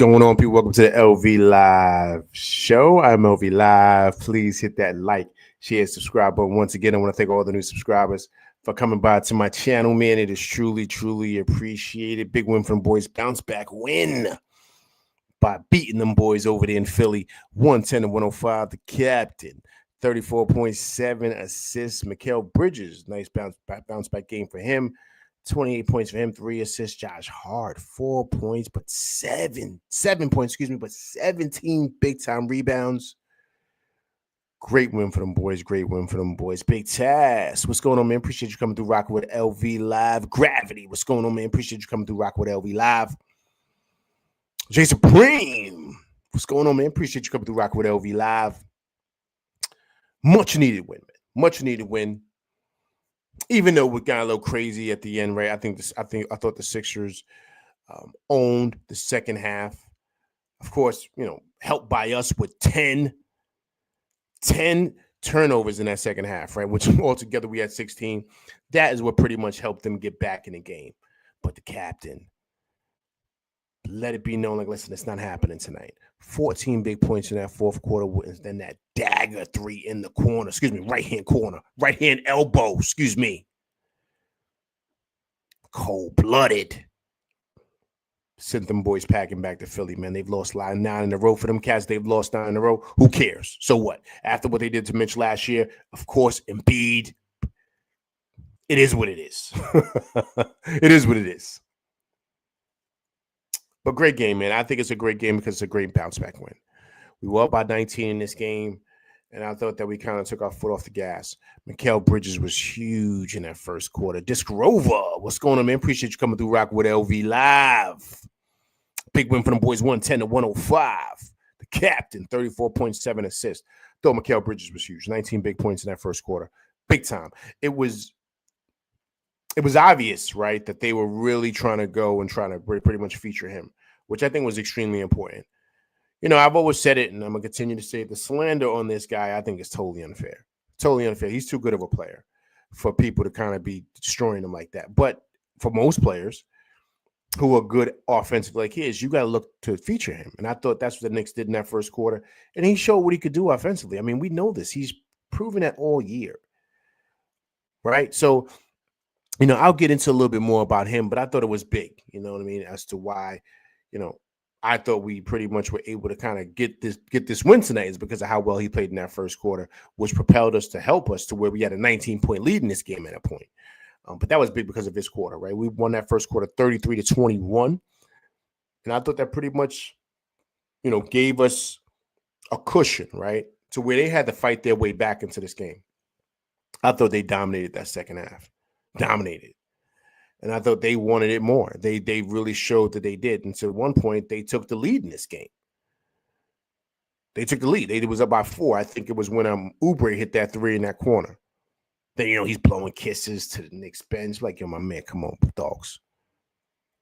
going on, people? Welcome to the LV Live show. I'm LV Live. Please hit that like, share, subscribe button. Once again, I want to thank all the new subscribers for coming by to my channel, man. It is truly, truly appreciated. Big win from the boys. Bounce back win by beating them boys over there in Philly. 110-105. The captain. 34.7 assists. Mikal Bridges. Nice bounce back game for him. 28 points for him, 3 assists. Josh Hart, 4 points, but 7 points, but 17 big-time rebounds. Great win for them boys. Great win for them boys. Big Taz, what's going on, man? Appreciate you coming through rocking with LV Live. Gravity, what's going on, man? Appreciate you coming through rocking with LV Live. Jay Supreme, what's going on, man? Appreciate you coming through rocking with LV Live. Much needed win, man. Much needed win. Even though we got a little crazy at the end, right? I thought the Sixers owned the second half. Of course, helped by us with 10 turnovers in that second half, right? Which altogether we had 16. That is what pretty much helped them get back in the game. But the captain let it be known, like, listen, it's not happening tonight. 14 big points in that fourth quarter, and then that dagger 3 in the corner, right-hand corner, right-hand elbow, cold-blooded. Sent them boys packing back to Philly, man. They've lost 9 in a row for them cats. They've lost 9 in a row. Who cares? So what? After what they did to Mitch last year, of course, Embiid, it is what it is. It is what it is. But great game, man. I think it's a great game because it's a great bounce-back win. We were up by 19 in this game, and I thought that we kind of took our foot off the gas. Mikal Bridges was huge in that first quarter. Disc Rover, what's going on, man? Appreciate you coming through rock with LV Live. Big win for them boys, 110-105. The captain, 34.7 assists. Though Mikal Bridges was huge. 19 big points in that first quarter. Big time. It was obvious, right, that they were really trying to go and trying to pretty much feature him, which I think was extremely important. I've always said it, and I'm going to continue to say it. The slander on this guy, I think, is totally unfair. Totally unfair. He's too good of a player for people to kind of be destroying him like that. But for most players who are good offensively like he is, you got to look to feature him. And I thought that's what the Knicks did in that first quarter. And he showed what he could do offensively. I mean, we know this. He's proven that all year, right? So, I'll get into a little bit more about him, but I thought it was big, as to why, I thought we pretty much were able to kind of get this win tonight is because of how well he played in that first quarter, which propelled us to help us to where we had a 19-point lead in this game at a point. But that was big because of this quarter, right? We won that first quarter 33-21. And I thought that pretty much, gave us a cushion, right? To where they had to fight their way back into this game. I thought they dominated that second half. Dominated. And I thought they wanted it more. They really showed that they did. And so at one point, they took the lead in this game. They took the lead. It was up by 4. I think it was when Oubre hit that 3 in that corner. Then, he's blowing kisses to the Knicks bench. Like, yo, my man, come on, dogs.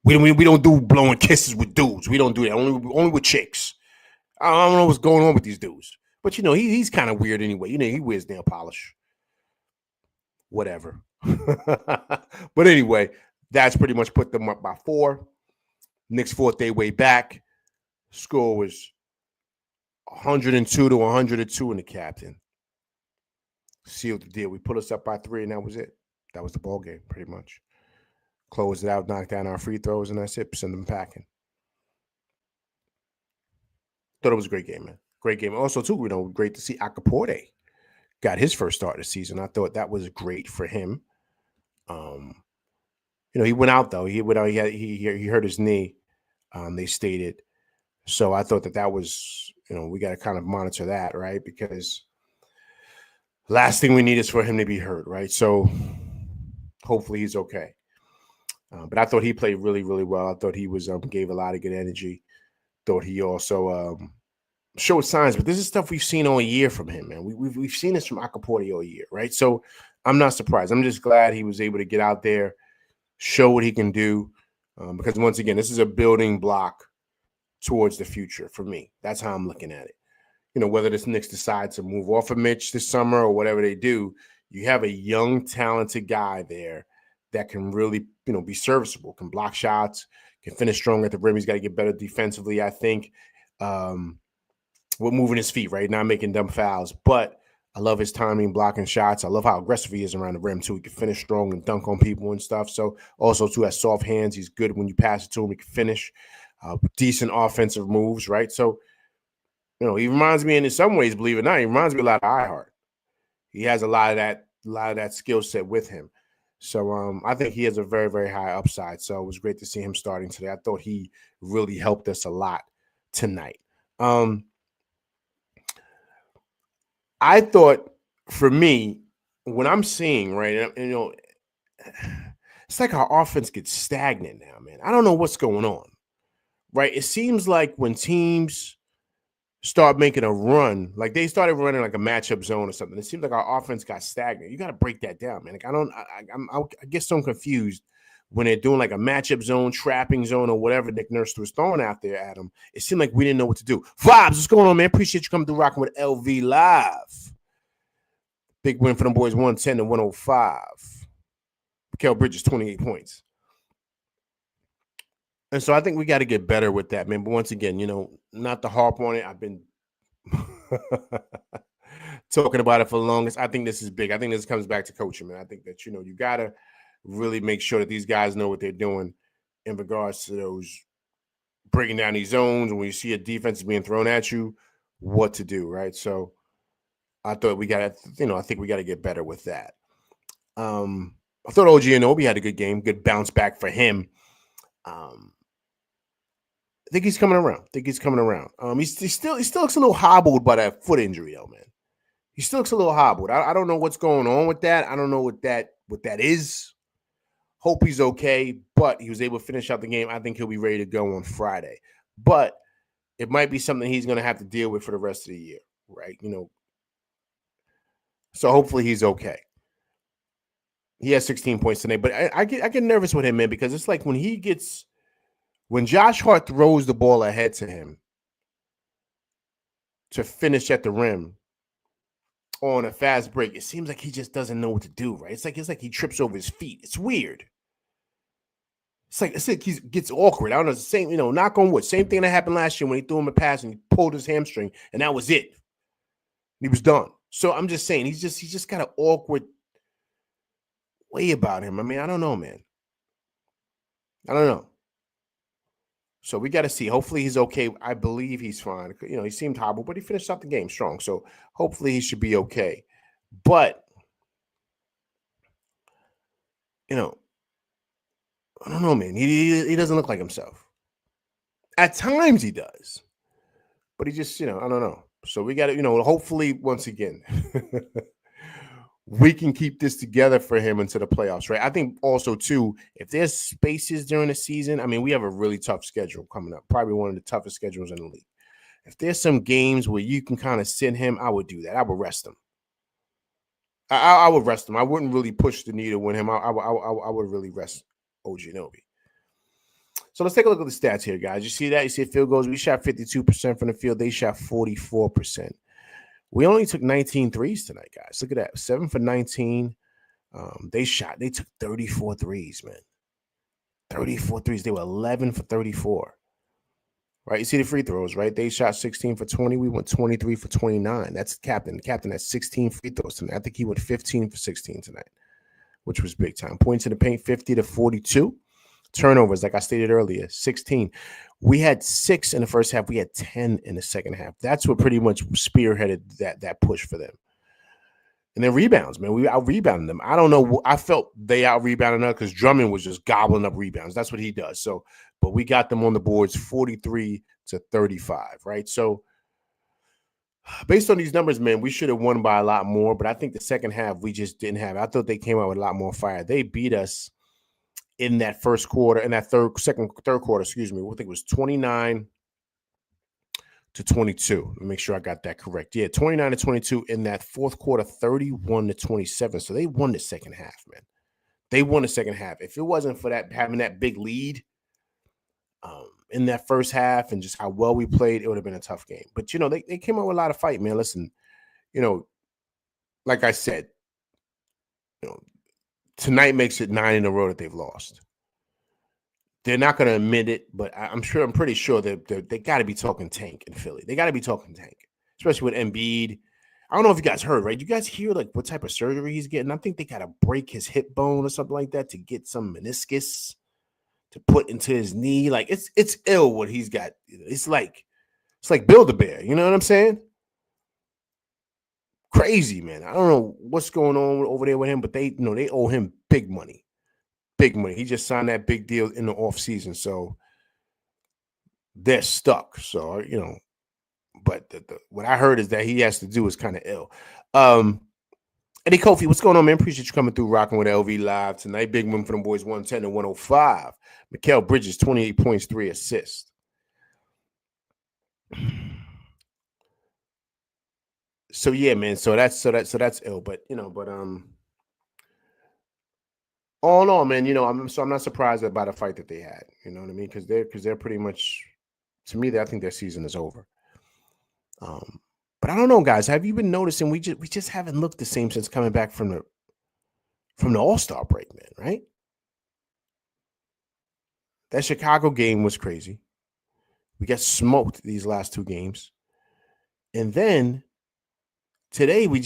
We don't do blowing kisses with dudes. We don't do that. Only with chicks. I don't know what's going on with these dudes. But, he's kind of weird anyway. He wears nail polish. Whatever. But anyway, that's pretty much put them up by 4. Knicks fought their way back. Score was 102-102 in the captain. Sealed the deal. We put us up by 3, and that was it. That was the ball game, pretty much. Closed it out, knocked down our free throws, and that's it. Send them packing. Thought it was a great game, man. Great game. Also, too, great to see Akaporte got his first start of the season. I thought that was great for him. He went out though. He went out. He hurt his knee. They stated. So I thought that was, we got to kind of monitor that, right? Because last thing we need is for him to be hurt, right? So hopefully he's okay. But I thought he played really, really well. I thought he was gave a lot of good energy. Thought he also showed signs. But this is stuff we've seen all year from him, man. We've seen this from Akaporte all year, right? So I'm not surprised. I'm just glad he was able to get out there, show what he can do, because once again, this is a building block towards the future for me. That's how I'm looking at it. Whether the Knicks decide to move off of Mitch this summer or whatever they do, you have a young, talented guy there that can really, be serviceable, can block shots, Can finish strong at the rim. He's got to get better defensively, I think. With moving his feet, right? Not making dumb fouls. But I love his timing, blocking shots. I love how aggressive he is around the rim, too. He can finish strong and dunk on people and stuff. So also, too, has soft hands. He's good when you pass it to him. He can finish. Decent offensive moves, right? So, he reminds me in some ways, believe it or not, he reminds me a lot of iHeart. He has a lot of that skill set with him. So I think he has a very, very high upside. So it was great to see him starting today. I thought he really helped us a lot tonight. I thought, for me, what I'm seeing, right, it's like our offense gets stagnant now, man. I don't know what's going on, right? It seems like when teams start making a run, like they started running like a matchup zone or something, it seems like our offense got stagnant. You got to break that down, man. Like I get so confused when they're doing like a matchup zone, trapping zone, or whatever Nick Nurse was throwing out there at them. It seemed like we didn't know what to do. Vibes, what's going on, man? Appreciate you coming through rocking with LV Live. Big win for them boys, 110 to 105. Mikael Bridges, 28 points. And so I think we got to get better with that, man. But once again, not to harp on it. I've been talking about it for the longest. I think this is big. I think this comes back to coaching, man. I think that, you got to really make sure that these guys know what they're doing in regards to those breaking down these zones. When you see a defense being thrown at you, what to do, right? So I thought we got to, I think we got to get better with that. I thought OG Anunoby had a good game, good bounce back for him. I think he's coming around. He still looks a little hobbled by that foot injury, though, man. He still looks a little hobbled. I don't know what's going on with that. I don't know what that is. Hope he's okay, but he was able to finish out the game. I think he'll be ready to go on Friday. But it might be something he's going to have to deal with for the rest of the year, right? So hopefully he's okay. He has 16 points today, but I get nervous with him, man, because it's like when Josh Hart throws the ball ahead to him to finish at the rim on a fast break, it seems like he just doesn't know what to do, right? It's like he trips over his feet. It's weird. It's like he gets awkward. I don't know. It's the same, knock on wood. Same thing that happened last year when he threw him a pass and he pulled his hamstring, and that was it. He was done. So I'm just saying, he's just got an awkward way about him. I mean, I don't know, man. I don't know. So we got to see. Hopefully he's okay. I believe he's fine. He seemed hobbled, but he finished out the game strong. So hopefully he should be okay. But, I don't know, man. He doesn't look like himself. At times he does. But he just, I don't know. So we got to, hopefully, once again, we can keep this together for him into the playoffs, right? I think also, too, if there's spaces during the season, I mean, we have a really tough schedule coming up, probably one of the toughest schedules in the league. If there's some games where you can kind of send him, I would do that. I would rest him. I would rest him. I wouldn't really push the needle with him. I would really rest OG Anunoby. So let's take a look at the stats here, guys. You see that? You see field goals. We shot 52% from the field. They shot 44%. We only took 19 threes tonight, guys. Look at that. 7 for 19. They took 34 threes, man. 34 threes. They were 11 for 34. Right? You see the free throws, right? They shot 16 for 20. We went 23 for 29. That's captain. The captain had 16 free throws tonight. I think he went 15 for 16 tonight, which was big time. Points in the paint, 50 to 42. Turnovers, like I stated earlier, 16. We had 6 in the first half. We had 10 in the second half. That's what pretty much spearheaded that push for them. And then rebounds, man. We out-rebounded them. I don't know. I felt they out-rebounded us because Drummond was just gobbling up rebounds. That's what he does. So, but we got them on the boards 43 to 35, right? So, based on these numbers, man, we should have won by a lot more. But I think the second half, we just didn't have it. I thought they came out with a lot more fire. They beat us in that first quarter, in that third quarter, excuse me. I think it was 29 to 22. Let me make sure I got that correct. Yeah, 29 to 22 in that fourth quarter, 31 to 27. So they won the second half, man. They won the second half. If it wasn't for that having that big lead in that first half and just how well we played, it would have been a tough game. But, they came out with a lot of fight, man. Listen, like I said, tonight makes it 9 in a row that they've lost. They're not going to admit it, but I'm pretty sure that they got to be talking tank in Philly. They got to be talking tank, especially with Embiid. I don't know if you guys heard, right? You guys hear like what type of surgery he's getting? I think they got to break his hip bone or something like that to get some meniscus to put into his knee. Like it's ill what he's got. It's like Build-A-Bear. You know what I'm saying? Crazy, man. I don't know what's going on over there with him, but they owe him big money. Big money. He just signed that big deal in the offseason, so they're stuck. So, but what I heard is that he has to do is kind of ill. Eddie Kofi, what's going on, man? Appreciate you coming through, rocking with LV Live tonight. Big win for them boys, 110 to 105. Mikal Bridges, 28 points, 3 assists. So yeah, man. So that's ill. But all in all, man, I'm not surprised by the fight that they had. You know what I mean? Because they're pretty much, to me, I think their season is over. But I don't know, guys. Have you been noticing we just haven't looked the same since coming back from the All-Star break, man? Right? That Chicago game was crazy. We got smoked these last 2 games, and then today we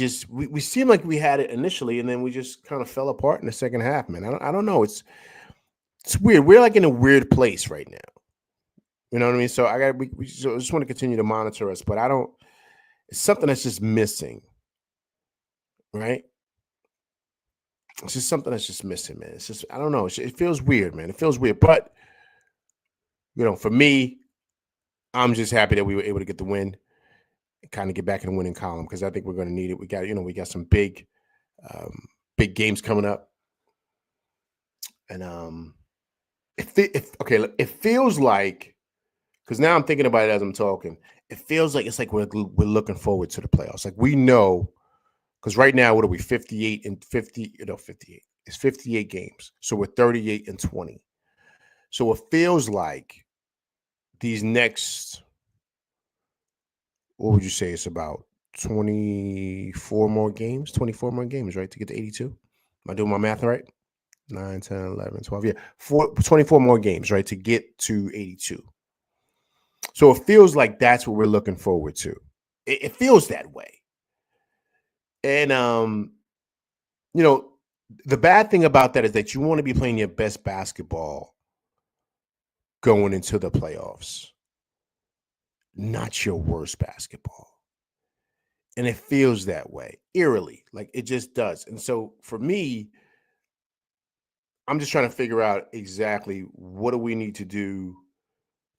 seemed like we had it initially, and then we just kind of fell apart in the second half, man. I don't know. It's weird. We're like in a weird place right now. You know what I mean? So I just want to continue to monitor us, but it's something that's just missing, right? It's just something that's just missing, man. It's just, I don't know. It feels weird, man. It feels weird, but for me, I'm just happy that we were able to get the win and kind of get back in the winning column because I think we're going to need it. We got some big games coming up, and it feels like, because now I'm thinking about it as I'm talking. It feels like it's like we're looking forward to the playoffs. Like we know, because right now, what are we? 58 and 50? 58. It's 58 games, so we're 38 and 20. So it feels like these next, what would you say? It's about 24 more games, right, to get to 82. Am I doing my math right? 9, 10, 11, 12. Yeah, 24 more games, right, to get to 82. So it feels like that's what we're looking forward to. It feels that way. And, the bad thing about that is that you want to be playing your best basketball going into the playoffs, not your worst basketball. And it feels that way, eerily, like it just does. And so for me, I'm just trying to figure out exactly what do we need to do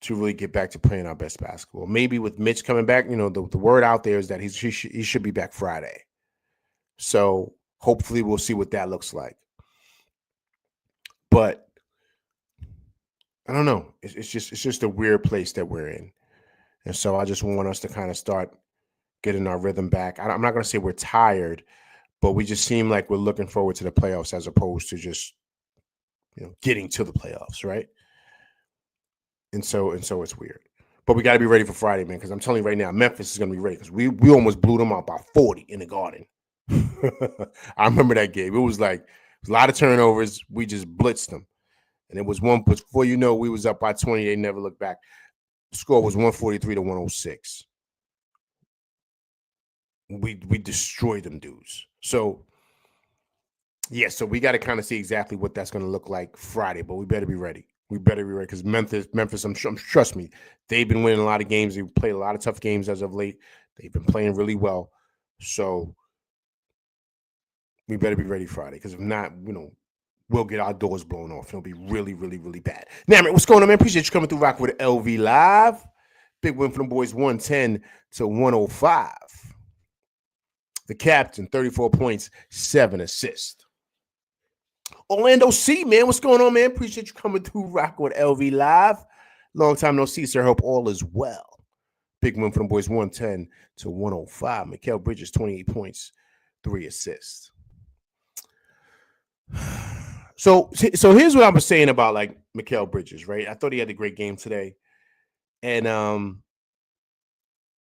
to really get back to playing our best basketball. Maybe with Mitch coming back, the word out there is that he should be back Friday. So hopefully we'll see what that looks like. But I don't know. It's just a weird place that we're in. And so I just want us to kind of start getting our rhythm back. I'm not going to say we're tired, but we just seem like we're looking forward to the playoffs as opposed to just, getting to the playoffs, right? And so it's weird. But we got to be ready for Friday, man, because I'm telling you right now, Memphis is going to be ready because we almost blew them out by 40 in the Garden. I remember that game. It was a lot of turnovers. We just blitzed them. And it was before we was up by 20. They never looked back. The score was 143 to 106. We destroyed them dudes. So, yeah, so we got to kind of see exactly what that's going to look like Friday, but we better be ready. We better be ready because Memphis, trust me, they've been winning a lot of games. They've played a lot of tough games as of late. They've been playing really well. So we better be ready Friday because if not, we'll get our doors blown off. It'll be really, really, really bad. Now, man, what's going on, man? Appreciate you coming through Rock with LV Live. Big win for them boys, 110 to 105. The captain, 34 points, 7 assists. Orlando C, man, what's going on, man? Appreciate you coming through Rock with LV Live. Long time no see, sir. Hope all is well. Big win for them boys, 110 to 105. Mikal Bridges, 28 points, 3 assists. So here's what I was saying about Mikal Bridges, right? I thought he had a great game today, and I'm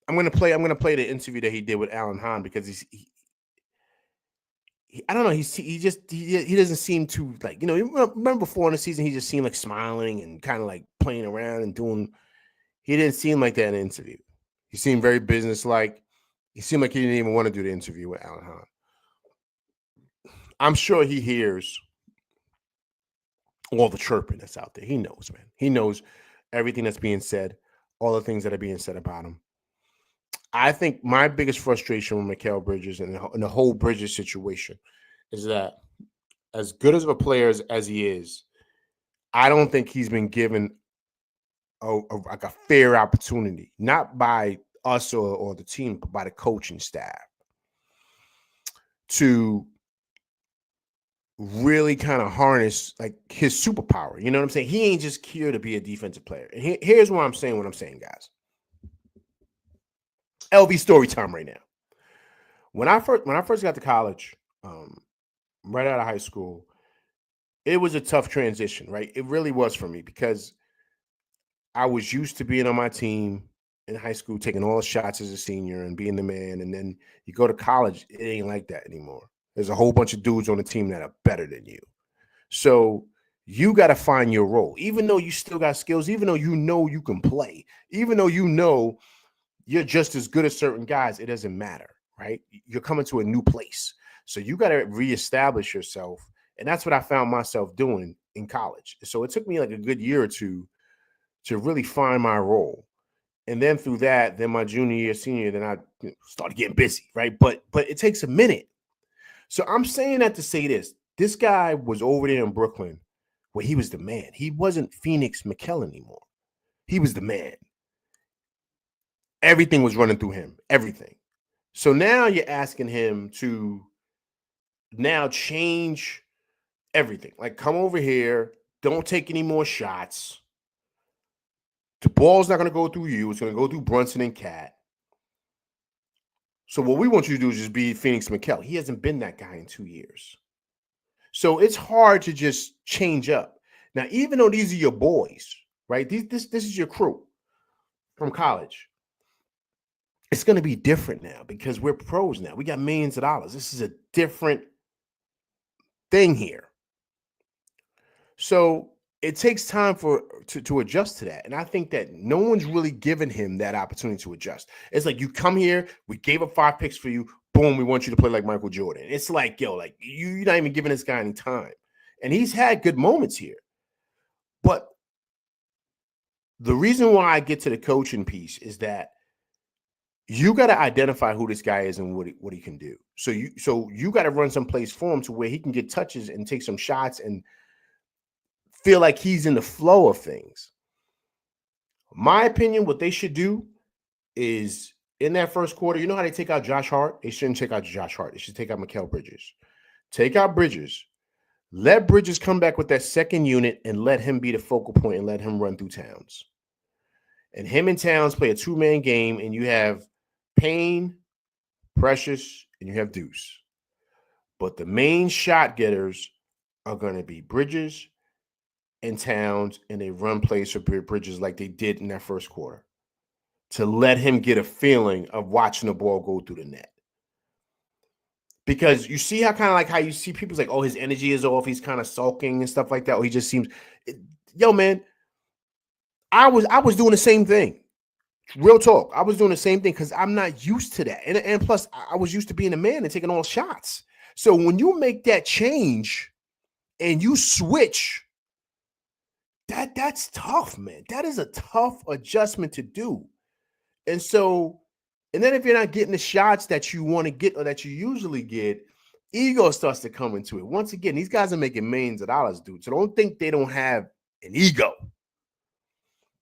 gonna play the interview that he did with Alan Hahn because I don't know. He doesn't seem to like, you remember before in the season, he just seemed like smiling and kind of like playing around and doing. He didn't seem like that in the interview. He seemed very businesslike. He seemed like he didn't even want to do the interview with Alan Hahn. I'm sure he hears all the chirping that's out there. He knows, man. He knows everything that's being said, all the things that are being said about him. I think my biggest frustration with Mikal Bridges and the whole Bridges situation is that as good as of a player as he is, I don't think he's been given like a fair opportunity, not by us or the team, but by the coaching staff to really kind of harness like his superpower. You know what I'm saying? He ain't just here to be a defensive player. And here's what I'm saying, guys. LV story time right now. When I first got to college, right out of high school, it was a tough transition, right? It really was for me because I was used to being on my team in high school, taking all the shots as a senior and being the man. And then you go to college, it ain't like that anymore. There's a whole bunch of dudes on the team that are better than you. So you got to find your role, even though you still got skills, even though you can play, even though you're just as good as certain guys, it doesn't matter, right? You're coming to a new place. So you got to reestablish yourself. And that's what I found myself doing in college. So it took me like a good year or two to really find my role. And then through that, then my junior year, senior year, then I started getting busy, right? But it takes a minute. So I'm saying that to say this. This guy was over there in Brooklyn where he was the man. He wasn't Phoenix Mikal anymore. He was the man. Everything was running through him. Everything. So now you're asking him to now change everything. Like, come over here. Don't take any more shots. The ball's not going to go through you. It's going to go through Brunson and Cat. So what we want you to do is just be Phoenix Mikal. He hasn't been that guy in 2 years. So it's hard to just change up. Now, even though these are your boys, right? This is your crew from college. It's going to be different now because we're pros now. We got millions of dollars. This is a different thing here. So it takes time to adjust to that. And I think that no one's really given him that opportunity to adjust. It's like, you come here, we gave up 5 picks for you. Boom, we want you to play like Michael Jordan. It's like, yo, like you're not even giving this guy any time. And he's had good moments here. But the reason why I get to the coaching piece is that you got to identify who this guy is and what he can do. So you got to run some plays for him to where he can get touches and take some shots and feel like he's in the flow of things. My opinion, what they should do is in that first quarter, you know how they take out Josh Hart? They shouldn't take out Josh Hart. They should take out Mikal Bridges. Take out Bridges. Let Bridges come back with that second unit and let him be the focal point and let him run through Towns. And him and Towns play a 2-man game, and you have Payne, Precious, and you have Deuce. But the main shot getters are going to be Bridges and Towns, and they run plays for Bridges like they did in that first quarter to let him get a feeling of watching the ball go through the net. Because you see how kind of like how you see people's like, oh, his energy is off. He's kind of sulking and stuff like that. Or he just seems, yo, man, I was doing the same thing. Real talk. I was doing the same thing because I'm not used to that. And plus, I was used to being a man and taking all shots. So when you make that change and you switch, that's tough, man. That is a tough adjustment to do. And then if you're not getting the shots that you want to get or that you usually get, ego starts to come into it. Once again, these guys are making millions of dollars, dude. So don't think they don't have an ego.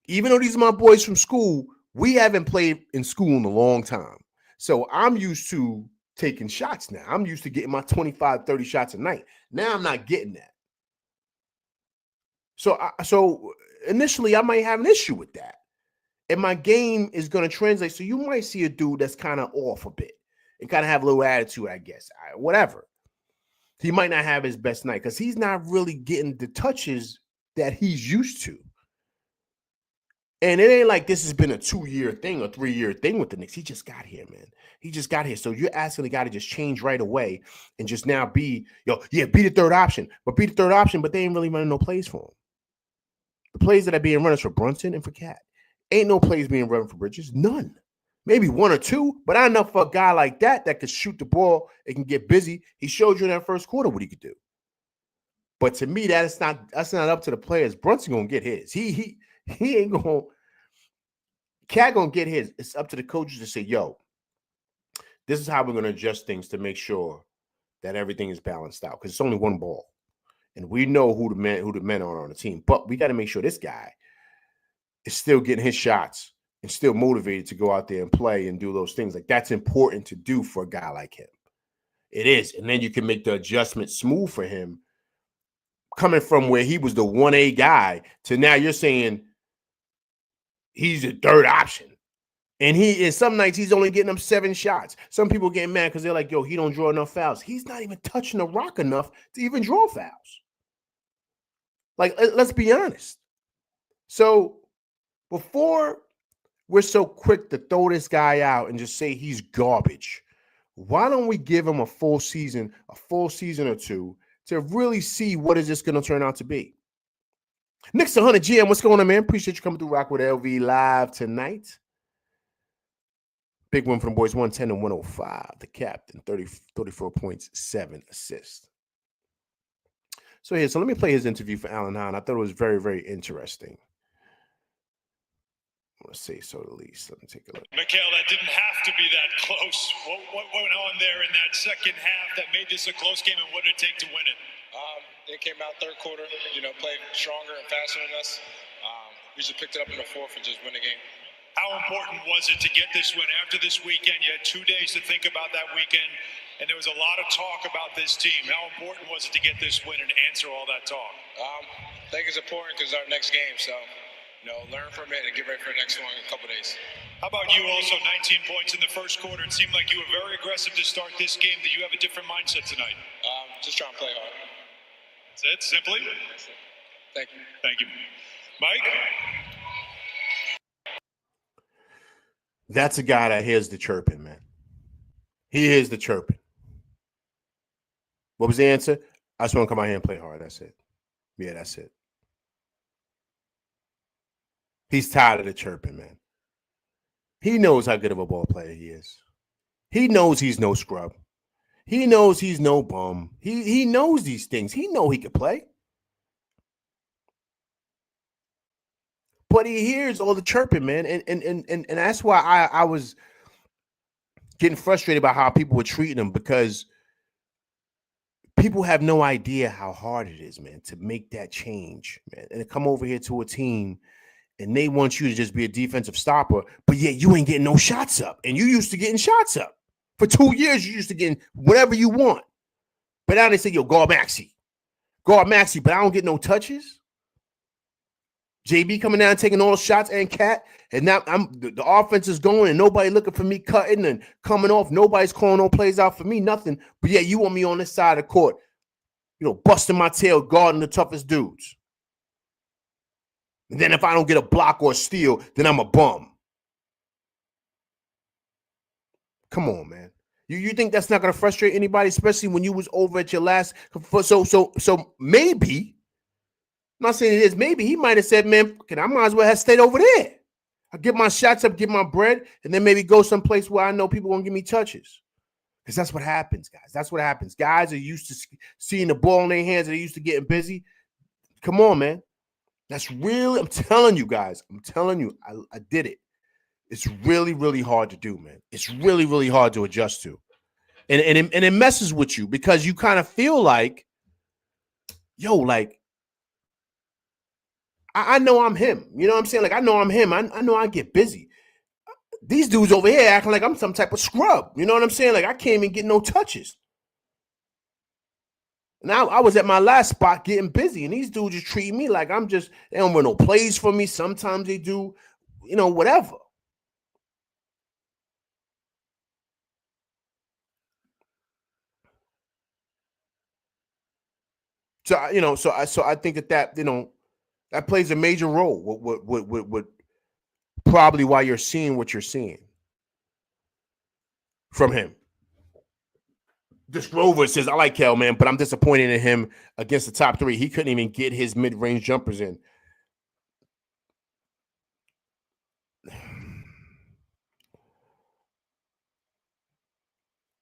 Even though these are my boys from school, we haven't played in school in a long time. So I'm used to taking shots now. I'm used to getting my 25, 30 shots a night. Now I'm not getting that. So initially, I might have an issue with that. And my game is going to translate. So you might see a dude that's kind of off a bit and kind of have a little attitude, I guess. Whatever. He might not have his best night because he's not really getting the touches that he's used to. And it ain't like this has been a 2-year thing or 3-year thing with the Knicks. He just got here, man. He just got here. So you're asking the guy to just change right away and just now be, be the third option. But be the third option, but they ain't really running no plays for him. The plays that are being run is for Brunson and for Cat. Ain't no plays being run for Bridges. None. Maybe 1 or 2, but not enough for a guy like that could shoot the ball and can get busy. He showed you in that first quarter what he could do. But to me, that's not up to the players. Brunson gonna get his. He ain't gonna. Cat gonna get his. It's up to the coaches to say, "Yo, this is how we're gonna adjust things to make sure that everything is balanced out." Because it's only one ball, and we know who the men are on the team. But we got to make sure this guy is still getting his shots and still motivated to go out there and play and do those things. Like that's important to do for a guy like him. It is, and then you can make the adjustment smooth for him. Coming from where he was the 1A guy to now you're saying he's a third option. And some nights he's only getting them 7 shots. Some people get mad because they're like, yo, he don't draw enough fouls. He's not even touching the rock enough to even draw fouls. Like, let's be honest. So before we're so quick to throw this guy out and just say he's garbage, why don't we give him a full season or 2 to really see what is this going to turn out to be? Knicks 100 GM, what's going on, man? Appreciate you coming through Rock with LV live tonight. Big win for the boys, 110 and 105. The captain, 34 points, 7 assists. So let me play his interview for Alan Hahn. I thought it was very, very interesting. I want to say so at least. Let me take a look. Mikhail, that didn't have to be that close. What went on there in that second half that made this a close game, and what did it take to win it? They came out third quarter, played stronger and faster than us. We just picked it up in the fourth and just win the game. How important was it to get this win after this weekend? You had 2 days to think about that weekend, and there was a lot of talk about this team. How important was it to get this win and answer all that talk? I think it's important because it's our next game, so learn from it and get ready for the next one in a couple days. How about you also, 19 points in the first quarter? It seemed like you were very aggressive to start this game. Do you have a different mindset tonight? Just trying to play hard. That's it, simply? That's it. Thank you. Thank you. Mike? That's a guy that hears the chirping, man. He hears the chirping. What was the answer? I just want to come out here and play hard. That's it. Yeah, that's it. He's tired of the chirping, man. He knows how good of a ball player he is. He knows he's no scrub. He knows he's no bum. He knows these things. He know he could play. But he hears all the chirping, man. And that's why I was getting frustrated about how people were treating him, because people have no idea how hard it is, man, to make that change, man. And to come over here to a team and they want you to just be a defensive stopper, but yet you ain't getting no shots up. And you used to getting shots up. For 2 years, you used to getting whatever you want. But now they say, yo, guard Maxey, but I don't get no touches. JB coming down, taking all the shots, and Cat, and now the offense is going, and nobody looking for me cutting and coming off. Nobody's calling no plays out for me, nothing. But yeah, you want me on this side of the court, busting my tail, guarding the toughest dudes. And then if I don't get a block or a steal, then I'm a bum. Come on, man. You think that's not going to frustrate anybody, especially when you was over at your last? So maybe. I'm not saying it is. Maybe he might have said, man, I might as well have stayed over there. I get my shots up, get my bread, and then maybe go someplace where I know people won't give me touches. Because that's what happens, guys. That's what happens. Guys are used to seeing the ball in their hands. They're used to getting busy. Come on, man. That's really, I'm telling you guys. I'm telling you, I did it. It's really, really hard to do, man. It's really, really hard to adjust to. And it messes with you because you kind of feel like, yo, like, I know I'm him. You know what I'm saying? Like, I know I'm him. I know I get busy. These dudes over here acting like I'm some type of scrub. You know what I'm saying? Like, I can't even get no touches. Now, I was at my last spot getting busy, and these dudes just treat me like I'm just, they don't run no plays for me. Sometimes they do, whatever. So, so I think that that plays a major role with probably why you're seeing what you're seeing from him. This Rover says, I like Kel, man, but I'm disappointed in him against the top three. He couldn't even get his mid-range jumpers in.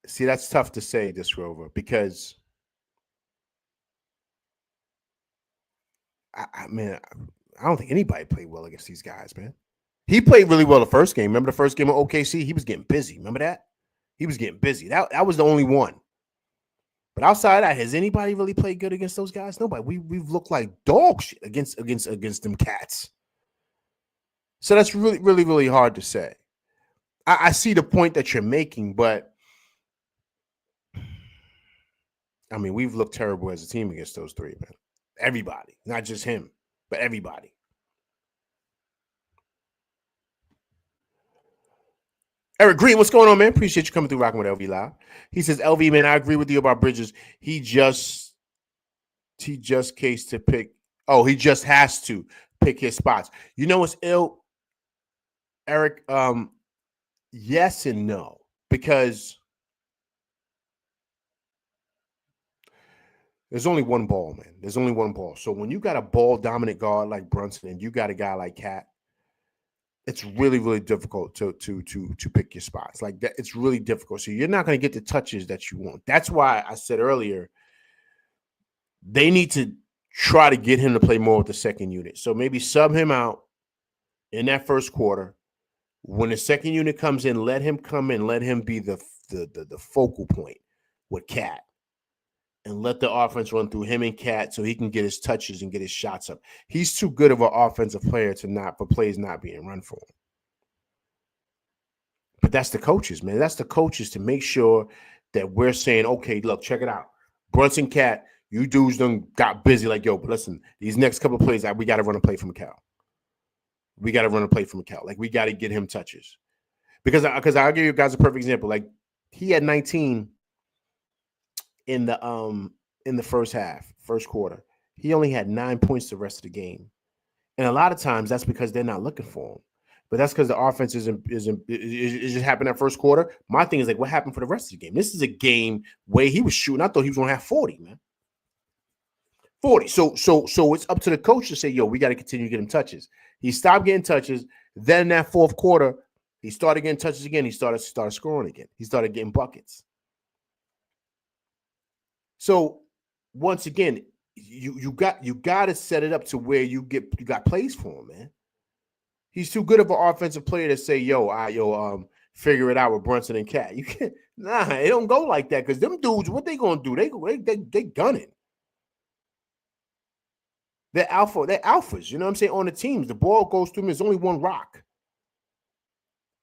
See, that's tough to say, this Rover, because I don't think anybody played well against these guys, man. He played really well the first game. Remember the first game of OKC? He was getting busy. Remember that? He was getting busy. That was the only one. But outside of that, has anybody really played good against those guys? Nobody. We've looked like dog shit against them cats. So that's really, really, really hard to say. I see the point that you're making, but I mean, we've looked terrible as a team against those three, man. Everybody, not just him, but everybody. Eric Green, what's going on, man? Appreciate you coming through, rocking with LV Live. He says, LV, man, I agree with you about Bridges. He just case to pick. Oh, he just has to pick his spots. You know what's ill, Eric? Yes and no, because there's only one ball, man. There's only one ball. So when you got a ball dominant guard like Brunson and you got a guy like Cat, it's really, really difficult to pick your spots. Like that, it's really difficult. So you're not going to get the touches that you want. That's why I said earlier, they need to try to get him to play more with the second unit. So maybe sub him out in that first quarter. When the second unit comes in, let him come in, let him be the focal point with Cat. And let the offense run through him and Cat so he can get his touches and get his shots up. He's too good of an offensive player for plays not being run for him. But that's the coaches, man. That's the coaches to make sure that we're saying, okay, look, check it out. Brunson, Cat, you dudes done got busy like, yo, but listen, these next couple of plays, we got to run a play from Cal. We got to run a play from Cal. Like, we got to get him touches. Because I'll give you guys a perfect example. Like, he had 19 in the first quarter. He only had 9 points the rest of the game. And a lot of times that's because they're not looking for him. But that's because the offense is just happened that first quarter. My thing is like, what happened for the rest of the game? This is a game where he was shooting. I thought he was gonna have 40, man. 40. So it's up to the coach to say, yo, we got to continue to get him touches. He stopped getting touches. Then in that fourth quarter, he started getting touches again. He started scoring again. He started getting buckets. So once again, you got to set it up to where you got plays for him, man. He's too good of an offensive player to say, figure it out with Brunson and Cat. You can't, it don't go like that, because them dudes, what they gonna do? They gunning. They're alphas, you know what I'm saying? On the teams, the ball goes through them. There's only one rock.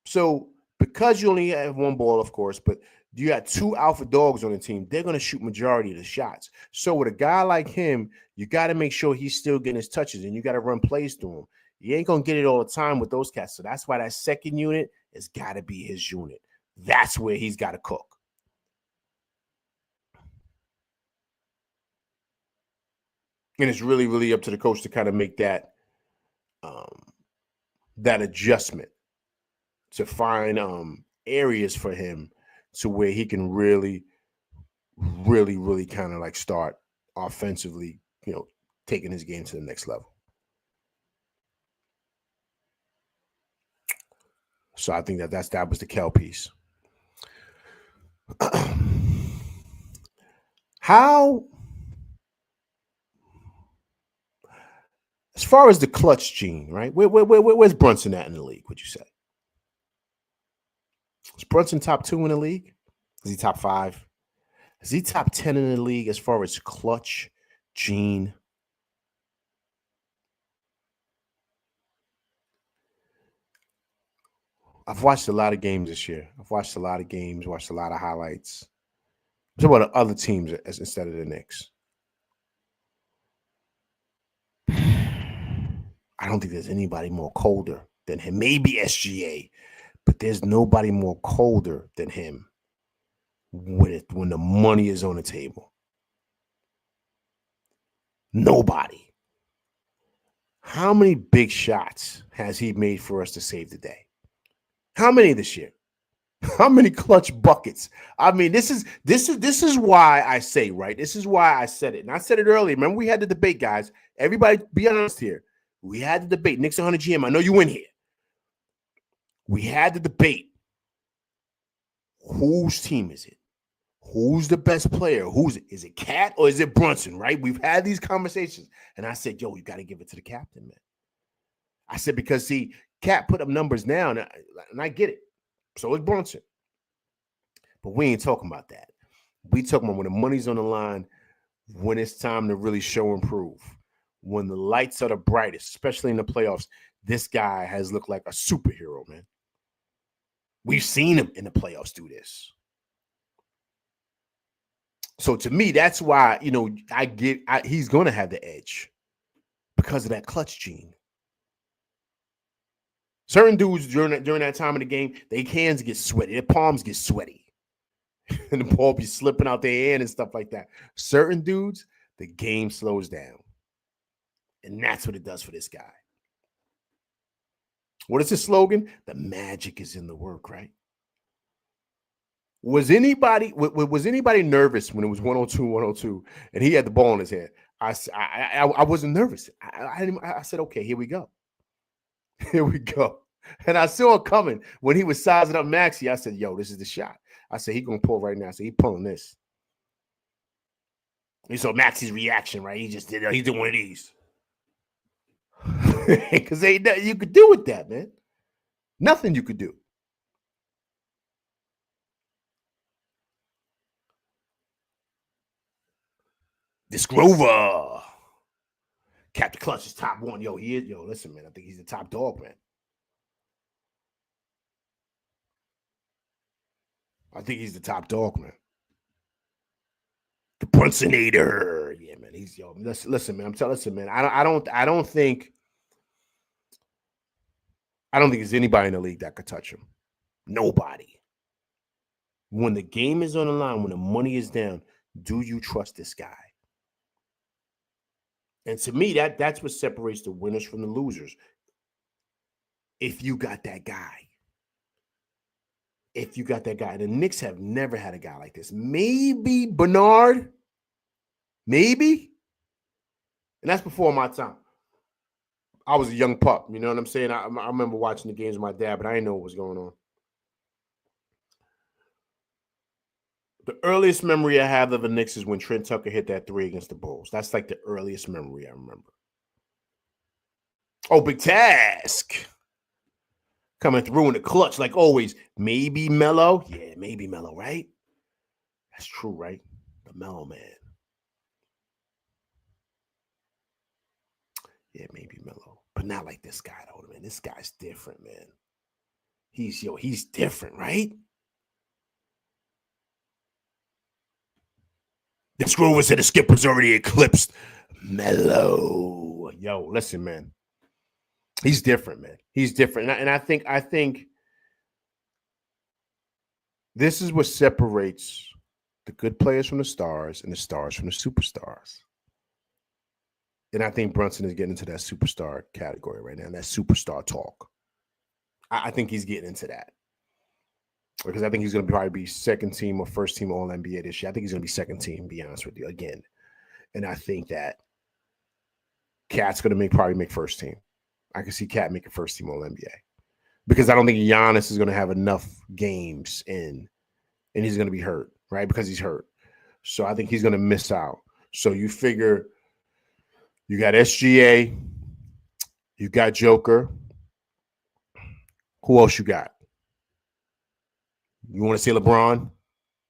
So because you only have one ball, of course, but you got two alpha dogs on the team, they're going to shoot majority of the shots. So with a guy like him, you got to make sure he's still getting his touches, and you got to run plays through him. You ain't going to get it all the time with those cats. So that's why that second unit has got to be his unit. That's where he's got to cook. And it's really, really up to the coach to kind of make that adjustment to find areas for him to where he can really, really, really kind of like start offensively, taking his game to the next level. So I think that was the Kel piece. How, as far as the clutch gene, right? Where's Brunson at in the league, would you say? Is Brunson top 2 in the league? Is he top 5? Is he top 10 in the league as far as clutch gene? I've watched a lot of games this year. Watched a lot of highlights. I'm talking about other teams instead of the Knicks. I don't think there's anybody more colder than him. Maybe SGA, but there's nobody more colder than him when the money is on the table. Nobody. How many big shots has he made for us to save the day? How many this year? How many clutch buckets? I mean, this is why I say, right? This is why I said it. And I said it earlier. Remember, we had the debate, guys. Everybody be honest here. We had the debate. Knicks 100 GM. I know you in here. We had the debate. Whose team is it? Who's the best player? Who's it? Is it Cat or is it Brunson, right? We've had these conversations. And I said, yo, you got to give it to the captain, man. I said, because, see, Cat put up numbers now, and I get it. So is Brunson. But we ain't talking about that. We talking about when the money's on the line, when it's time to really show and prove. When the lights are the brightest, especially in the playoffs, this guy has looked like a superhero, man. We've seen him in the playoffs do this. So to me, that's why, he's going to have the edge because of that clutch gene. Certain dudes during that time of the game, their hands get sweaty, their palms get sweaty, and the ball be slipping out their hand and stuff like that. Certain dudes, the game slows down. And that's what it does for this guy. What is his slogan? The magic is in the work, right? Was anybody nervous when it was 102, and he had the ball in his hand? I wasn't nervous. I said, okay, here we go. Here we go. And I saw it coming when he was sizing up Maxey. I said, yo, this is the shot. I said, he's going to pull right now. I said, he's pulling this. You saw Maxey's reaction, right? He just did he's doing one of these. Because ain't nothing you could do with that, man. Nothing you could do. This Grover. Captain Clutch is top one. Yo, he is. Yo, listen, man. I think he's the top dog, man. I think he's the top dog, man. The Brunsonator. Yeah, man. He's listen, man. Listen, man. I don't think there's anybody in the league that could touch him. Nobody. When the game is on the line, when the money is down, do you trust this guy? And to me, that's what separates the winners from the losers. If you got that guy. If you got that guy. The Knicks have never had a guy like this. Maybe Bernard. Maybe. And that's before my time. I was a young pup. You know what I'm saying? I remember watching the games with my dad, but I didn't know what was going on. The earliest memory I have of the Knicks is when Trent Tucker hit that 3 against the Bulls. That's like the earliest memory I remember. Oh, Big Task. Coming through in the clutch like always. Maybe Melo. Yeah, maybe Melo, right? That's true, right? The Melo man. Yeah, maybe Melo. But not like this guy, though, man. This guy's different, man. He's different, right? This Grover said the skipper's already eclipsed Melo. Yo, listen, man. He's different, man. He's different. And I think this is what separates the good players from the stars and the stars from the superstars. And I think Brunson is getting into that superstar category right now, that superstar talk. I think he's getting into that. Because I think he's going to probably be second team or first team All-NBA this year. I think he's going to be second team, to be honest with you, again. And I think that Cat's going to probably make first team. I can see Cat making first team All-NBA. Because I don't think Giannis is going to have enough games in, and he's going to be hurt, right? Because he's hurt. So I think he's going to miss out. So you figure you got SGA, you got Joker. Who else you got? You want to say LeBron?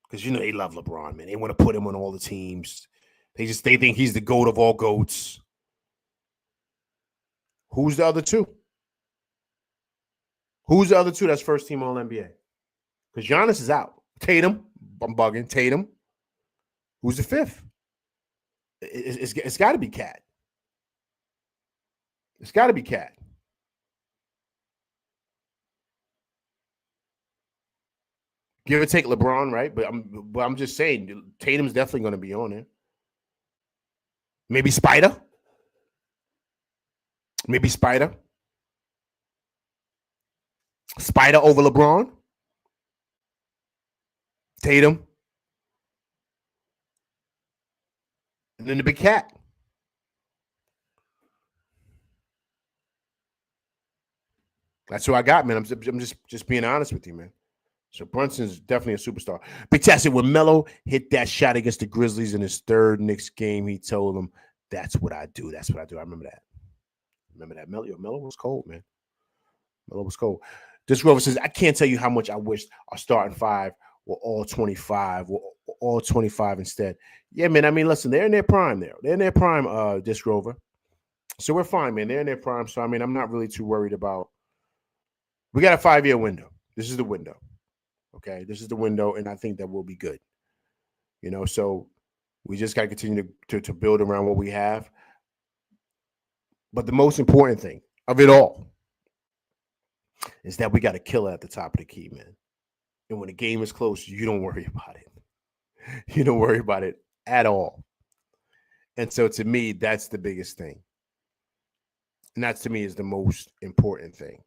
Because they love LeBron, man. They want to put him on all the teams. They think he's the GOAT of all GOATs. Who's the other two? Who's the other two that's first team All-NBA? Because Giannis is out. Tatum, I'm bugging. Tatum. Who's the fifth? It's got to be Cat. It's got to be Cat. Give or take LeBron, right? But I'm just saying, Tatum's definitely going to be on there. Maybe Spider. Maybe Spider. Spider over LeBron. Tatum. And then the big cat. That's who I got, man. I'm just being honest with you, man. So Brunson's definitely a superstar. Big Tassie, when Melo hit that shot against the Grizzlies in his third Knicks game, he told them, "That's what I do. That's what I do." I remember that. Melo was cold, man. Melo was cold. This Rover says, "I can't tell you how much I wished our starting five were all 25, were all 25 instead." Yeah, man. I mean, listen, they're in their prime there. They're in their prime, Disc Rover. So we're fine, man. They're in their prime. So, I mean, I'm not really too worried about. We got a 5-year window. This is the window. Okay, this is the window, and I think that will be good. So we just got to continue to build around what we have. But the most important thing of it all is that we got to kill it at the top of the key, man. And when the game is close, you don't worry about it. You don't worry about it at all. And so to me, that's the biggest thing. And that to me is the most important thing.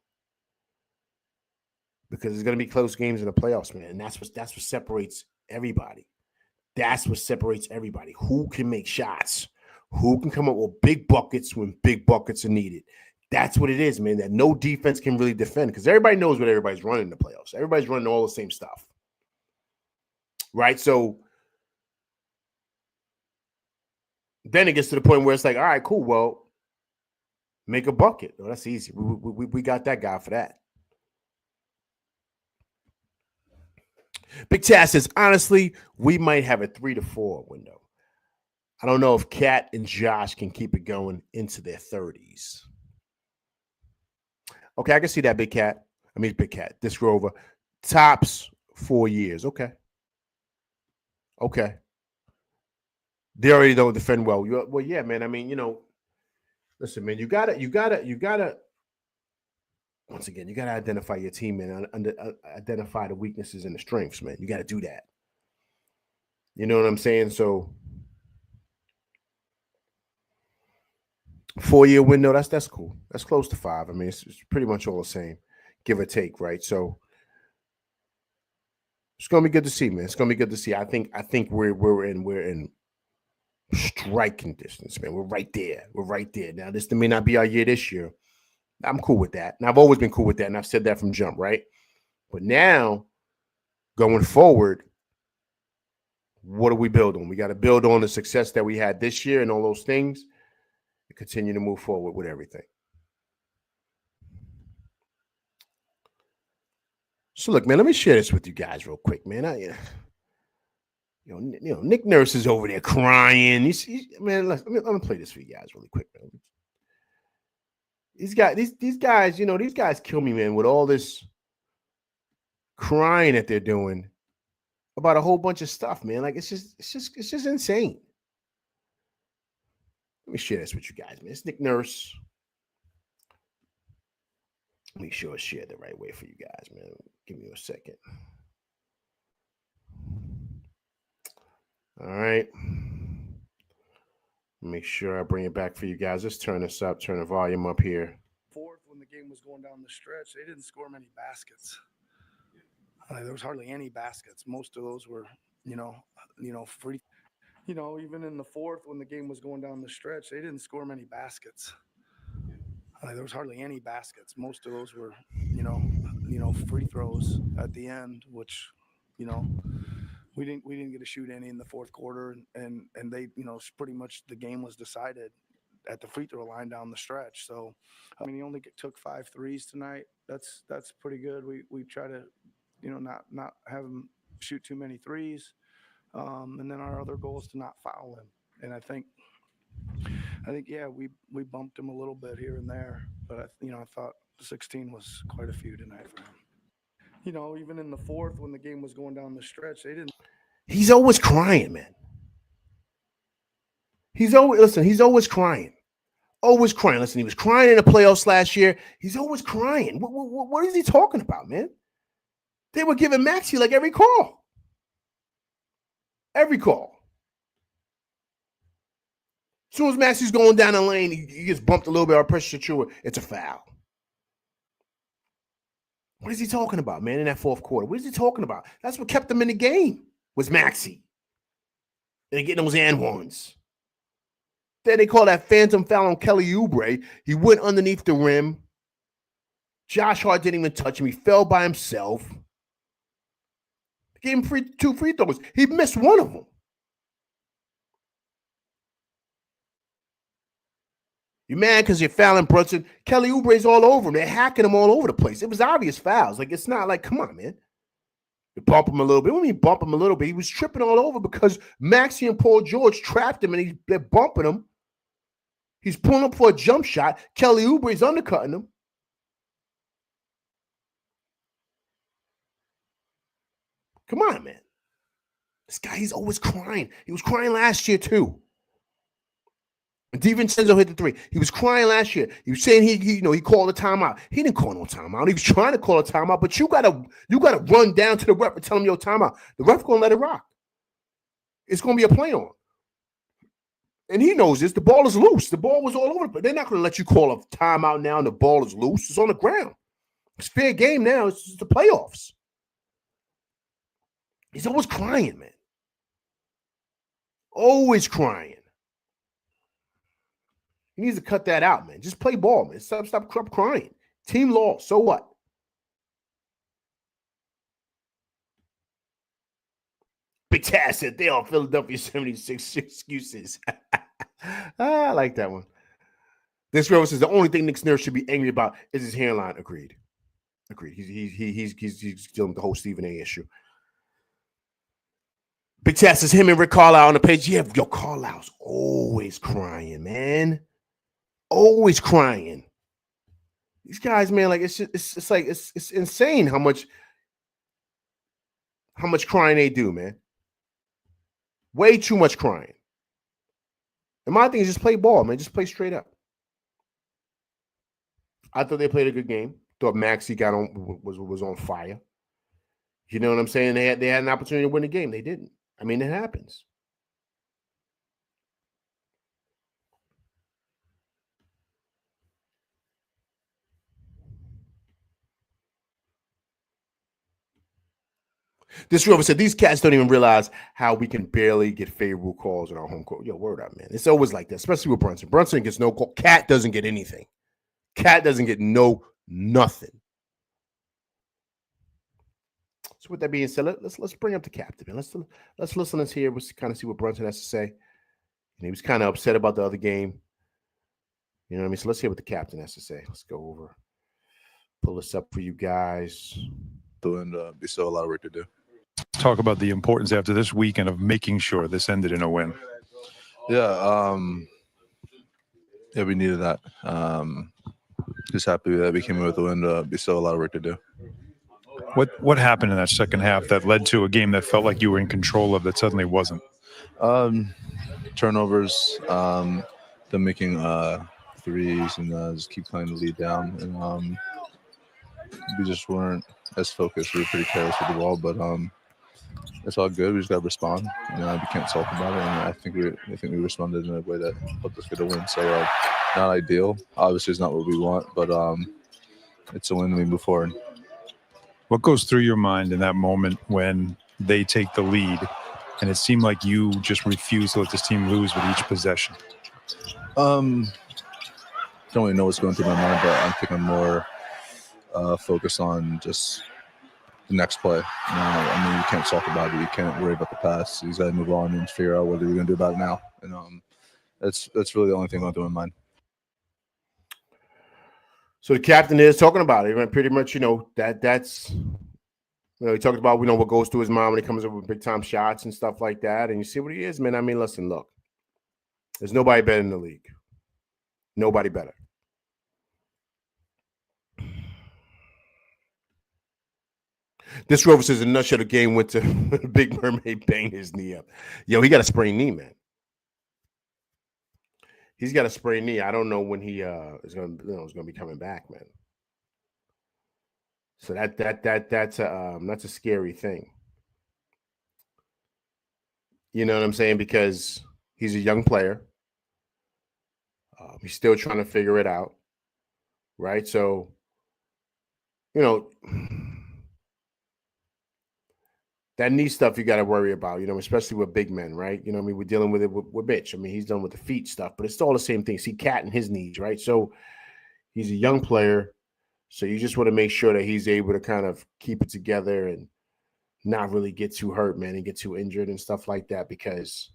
Because there's going to be close games in the playoffs, man. And that's what separates everybody. That's what separates everybody. Who can make shots? Who can come up with big buckets when big buckets are needed? That's what it is, man. That no defense can really defend because everybody knows what everybody's running in the playoffs. Everybody's running all the same stuff. Right? So then it gets to the point where it's like, all right, cool. Well, make a bucket. Oh, that's easy. We got that guy for that. Big Taz says, honestly, we might have a 3 to 4 window. I don't know if Cat and Josh can keep it going into their 30s. Okay, I can see that, Big Cat. Big Cat. Disc Rover. Tops 4 years. Okay. They already don't defend well. Well, yeah, man. Listen, man, you gotta. Once again, you got to identify your team and identify the weaknesses and the strengths, man. You got to do that. You know what I'm saying? So 4-year window, that's cool. That's close to 5. It's pretty much all the same, give or take, right? So it's gonna be good to see, man. It's gonna be good to see. I think we're in striking distance, man. We're right there. Now, this may not be our year this year. I'm cool with that. And I've always been cool with that. And I've said that from jump, right? But now, going forward, what do we build on? We got to build on the success that we had this year and all those things and continue to move forward with everything. So, look, man, let me share this with you guys real quick, man. Nick Nurse is over there crying. Man, let me play this for you guys really quick, man. These guys kill me, man, with all this crying that they're doing about a whole bunch of stuff, man. Like it's just insane. Let me share this with you guys, man. It's Nick Nurse. Make sure it's shared the right way for you guys, man. Give me a second. All right. Make sure I bring it back for you guys. Let's turn this up, turn the volume up here. Fourth, when the game was going down the stretch, they didn't score many baskets. There was hardly any baskets. Most of those were, free. Even in the fourth, when the game was going down the stretch, they didn't score many baskets. There was hardly any baskets. Most of those were, free throws at the end, which, we didn't get to shoot any in the fourth quarter, and they, pretty much the game was decided at the free throw line down the stretch. So, he only took 5 threes tonight. That's pretty good. We try to, not have him shoot too many threes, and then our other goal is to not foul him. And I think yeah, we bumped him a little bit here and there, but I thought 16 was quite a few tonight for him. Even in the fourth, when the game was going down the stretch, they didn't. He's always crying, man. He's always crying. Always crying. Listen, he was crying in the playoffs last year. He's always crying. What is he talking about, man? They were giving Maxey like every call. Every call. soon as Maxey's going down the lane, he gets bumped a little bit. Our pressure true. It's a foul. What is he talking about, man, in that fourth quarter? What is he talking about? That's what kept them in the game, was Maxey. They're getting those and ones. Then they call that phantom foul on Kelly Oubre. He went underneath the rim. Josh Hart didn't even touch him. He fell by himself. Gave him 2 free throws. He missed one of them. You mad because you're fouling Brunson? Kelly Oubre's all over him. They're hacking him all over the place. It was obvious fouls. Like, it's not like, come on, man. You bump him a little bit. What do you mean bump him a little bit? He was tripping all over because Maxey and Paul George trapped him, and they're bumping him. He's pulling up for a jump shot. Kelly Oubre's undercutting him. Come on, man. This guy, he's always crying. He was crying last year, too. DiVincenzo hit the 3. He was crying last year. He was saying he called a timeout. He didn't call no timeout. He was trying to call a timeout, but you gotta run down to the ref and tell him, yo, timeout. The ref gonna let it rock. It's gonna be a play on. And he knows this. The ball is loose. The ball was all over, but they're not gonna let you call a timeout now and the ball is loose. It's on the ground. It's fair game now. It's just the playoffs. He's always crying, man. Always crying. He needs to cut that out, man. Just play ball, man. Stop crying. Team lost. So what? Big Taz said they are Philadelphia 76 excuses. I like that one. This Rover says the only thing Nick Nurse should be angry about is his hairline. Agreed. He's dealing with the whole Stephen A issue. Big Taz says him and Rick Carlisle on the page. Yeah, yo, Carlisle's always crying, man. Always crying. These guys, man, like it's insane how much crying they do, man. Way too much crying. And my thing is just play ball, man. Just play straight up. I thought they played a good game. Thought Maxey was on fire. You know what I'm saying? They had an opportunity to win the game. They didn't. I mean, it happens. This Rover said these cats don't even realize how we can barely get favorable calls in our home court. Yo, word up, man. It's always like that, especially with Brunson. Brunson gets no call. Cat doesn't get anything. Cat doesn't get nothing. So with that being said, let's bring up the captain, man. Let's listen to here. Let's kind of see what Brunson has to say. And he was kind of upset about the other game. You know what I mean? So let's hear what the captain has to say. Let's go over. Pull this up for you guys. And we still have a lot of work to do. Talk about the importance after this weekend of making sure this ended in a win. Yeah, we needed that. Just happy that we came in with a win. We still have a lot of work to do. What happened in that second half that led to a game that felt like you were in control of that suddenly wasn't? Turnovers, them making threes, and just keep playing the lead down. And we just weren't as focused. We were pretty careless with the ball, but it's all good. We just got to respond. We can't talk about it, and I think we responded in a way that helped us get a win. So not ideal. Obviously, it's not what we want, but it's a win and we move forward. What goes through your mind in that moment when they take the lead and it seemed like you just refused to let this team lose with each possession? Don't really know what's going through my mind, but I think I'm more focused on just the next play. You can't talk about it. You can't worry about the past. You got to move on and figure out what you're going to do about it now. And that's really the only thing going through my mind. So the captain is talking about it. Pretty much, that's he talked about, what goes through his mind when he comes up with big time shots and stuff like that. And you see what he is, man. I mean, listen, look, there's nobody better in the league. Nobody better. This Rover says in a nutshell, the game went to Big Mermaid banged his knee up. Yo, he got a sprained knee, man. He's got a sprained knee. I don't know when he is gonna be coming back, man. So that's a scary thing. You know what I'm saying? Because he's a young player. He's still trying to figure it out, right? So, you know, that knee stuff you got to worry about, you know, especially with big men, right? You know, I mean, we're dealing with it with Mitch. I mean, he's done with the feet stuff, but it's all the same thing. See, Cat and his knees, right? So he's a young player. So you just want to make sure that he's able to kind of keep it together and not really get too hurt, man, and get too injured and stuff like that because,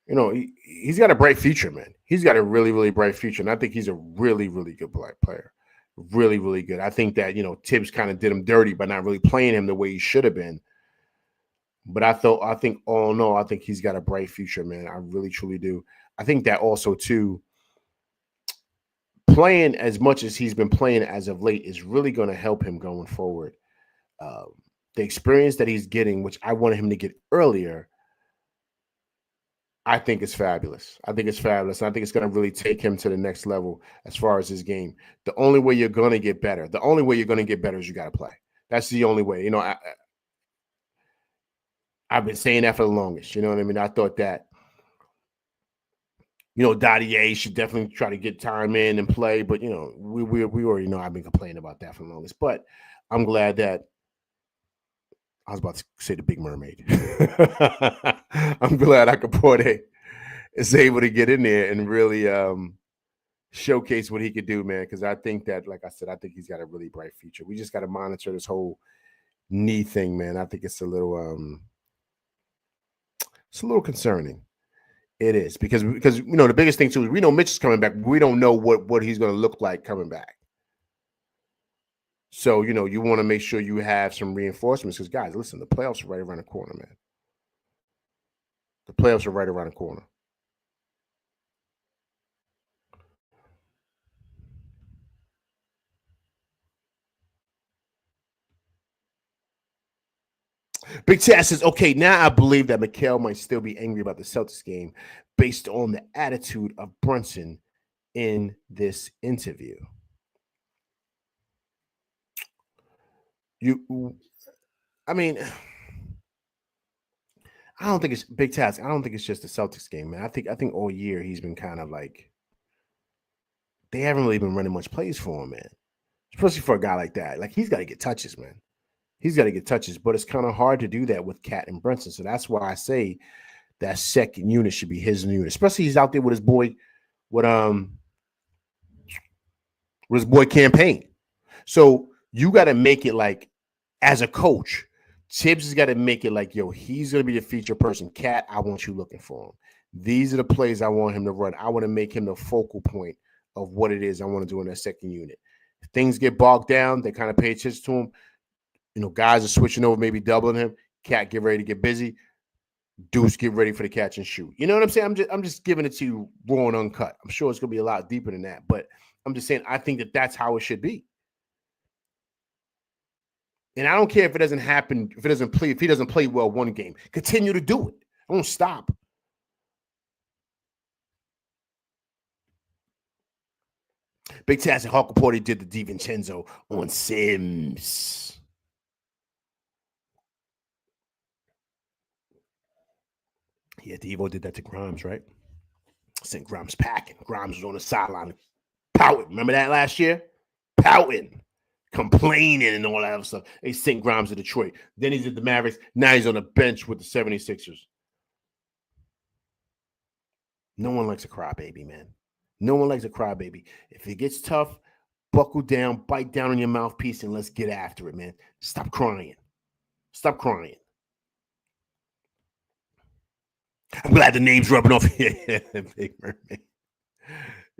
you know, he's got a bright future, man. He's got a really, really bright future. And I think he's a really, really good black player. Really, really good. I think that, you know, Tibbs kind of did him dirty by not really playing him the way he should have been. But I think all in all, I think he's got a bright future, man. I really, truly do. I think that also, too, playing as much as he's been playing as of late is really going to help him going forward. The experience that he's getting, which I wanted him to get earlier, I think it's fabulous. I think it's fabulous. And I think it's going to really take him to the next level as far as his game. The only way you're going to get better, is you got to play. That's the only way. You know, I've been saying that for the longest. You know what I mean? I thought that, you know, Dottie should definitely try to get time in and play. But, you know, we already know I've been complaining about that for the longest. But I'm glad that I was about to say the Big Mermaid. I'm glad Akaporte is able to get in there and really showcase what he could do, man. Because I think that, like I said, I think he's got a really bright future. We just got to monitor this whole knee thing, man. I think it's a little concerning. It is because you know the biggest thing too is we know Mitch is coming back. We don't know what he's going to look like coming back. So, you know, you want to make sure you have some reinforcements because, guys, listen, the playoffs are right around the corner, man. The playoffs are right around the corner. Big Tat says, okay, now I believe that Mikal might still be angry about the Celtics game based on the attitude of Brunson in this interview. I mean, I don't think it's Big Tats. I don't think it's just the Celtics game, man. I think all year he's been kind of like they haven't really been running much plays for him, man. Especially for a guy like that. Like he's got to get touches, man. He's got to get touches, but it's kind of hard to do that with Cat and Brunson. So that's why I say that second unit should be his unit. Especially he's out there with his boy, with his boy Campaign. So you got to make it like, as a coach, Tibbs has got to make it like, yo, he's going to be the feature person. Cat, I want you looking for him. These are the plays I want him to run. I want to make him the focal point of what it is I want to do in that second unit. If things get bogged down, they kind of pay attention to him. You know, guys are switching over, maybe doubling him. Cat, get ready to get busy. Deuce, get ready for the catch and shoot. You know what I'm saying? I'm just giving it to you raw and uncut. I'm sure it's going to be a lot deeper than that, but I'm just saying I think that that's how it should be. And I don't care if it doesn't happen, if he doesn't play well one game. Continue to do it. Don't stop. Big Taz and Hawkaporty did the DiVincenzo on Sims. Yeah, Devo did that to Grimes, right? Sent Grimes packing. Grimes was on the sideline pouting. Remember that last year? Pouting. Complaining and all that other stuff. They sent Grimes to Detroit. Then he's at the Mavericks. Now he's on the bench with the 76ers. No one likes a crybaby, man. No one likes a crybaby. If it gets tough, buckle down, bite down on your mouthpiece, and let's get after it, man. Stop crying. Stop crying. I'm glad the name's rubbing off. Yeah, Big Mermaid.